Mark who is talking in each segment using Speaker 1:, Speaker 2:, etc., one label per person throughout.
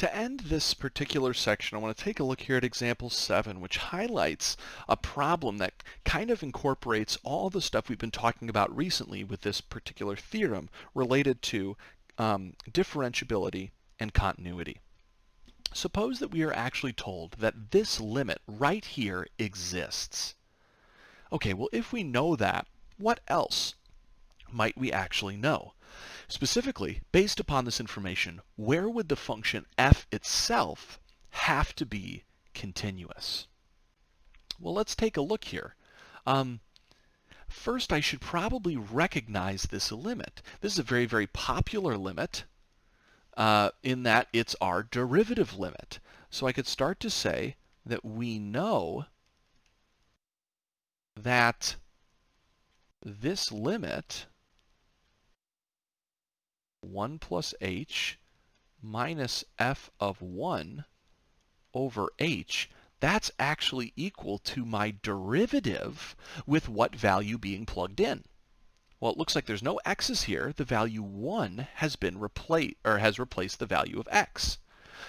Speaker 1: To end this particular section, I want to take a look here at example 7, which highlights a problem that kind of incorporates all the stuff we've been talking about recently with this particular theorem related to differentiability and continuity. Suppose that we are actually told that this limit right here exists. Okay, well, if we know that, what else might we actually know? Specifically, based upon this information, where would the function f itself have to be continuous? Well, let's take a look here. First, I should probably recognize this limit. This is a very, very popular limit in that it's our derivative limit. So I could start to say that we know that this limit 1 plus h minus f of 1 over h, that's actually equal to my derivative with what value being plugged in. Well, it looks like there's no x's here. The value 1 has been replaced the value of x.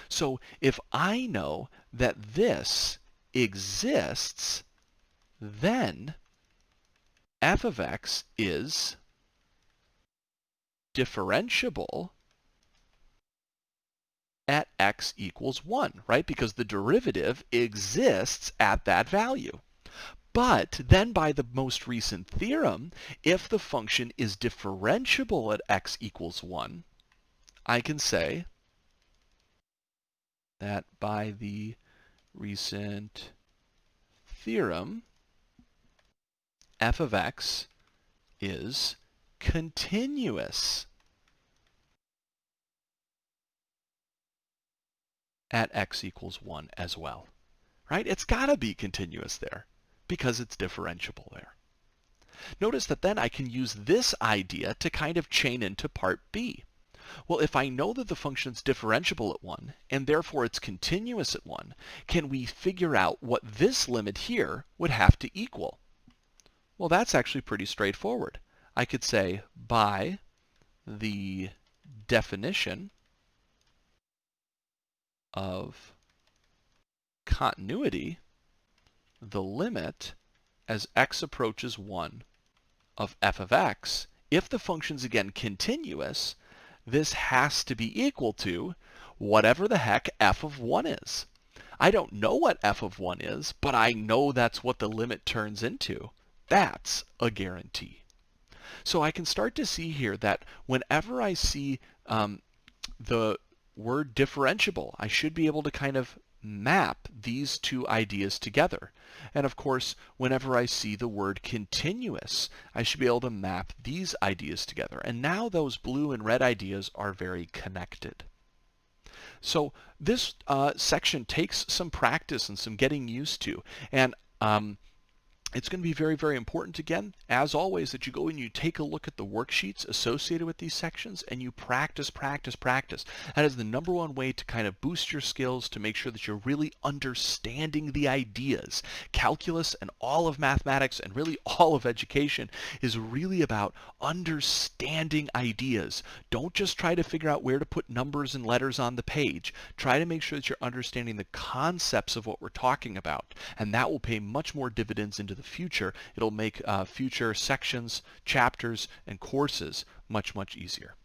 Speaker 1: So if I know that this exists, then f of x is differentiable at x equals 1, right? Because the derivative exists at that value. But then by the most recent theorem, if the function is differentiable at x equals 1, I can say that by the recent theorem, f of x is continuous at x equals 1 as well, right? It's got to be continuous there because it's differentiable there. Notice that then I can use this idea to kind of chain into part B. Well, if I know that the function's differentiable at 1, and therefore it's continuous at 1, can we figure out what this limit here would have to equal? Well, that's actually pretty straightforward. I could say by the definition of continuity, the limit as x approaches 1 of f of x, if the function's again continuous, this has to be equal to whatever the heck f of 1 is. I don't know what f of 1 is, but I know that's what the limit turns into. That's a guarantee. So I can start to see here that whenever I see the word differentiable, I should be able to kind of map these two ideas together. And of course, whenever I see the word continuous, I should be able to map these ideas together. And now those blue and red ideas are very connected. So this section takes some practice and some getting used to. And it's going to be very, very important, again, as always, that you go and you take a look at the worksheets associated with these sections and you practice, practice, practice. That is the #1 way to kind of boost your skills, to make sure that you're really understanding the ideas. Calculus and all of mathematics and really all of education is really about understanding ideas. Don't just try to figure out where to put numbers and letters on the page. Try to make sure that you're understanding the concepts of what we're talking about, and that will pay much more dividends into the future. It'll make future sections, chapters, and courses much, much easier.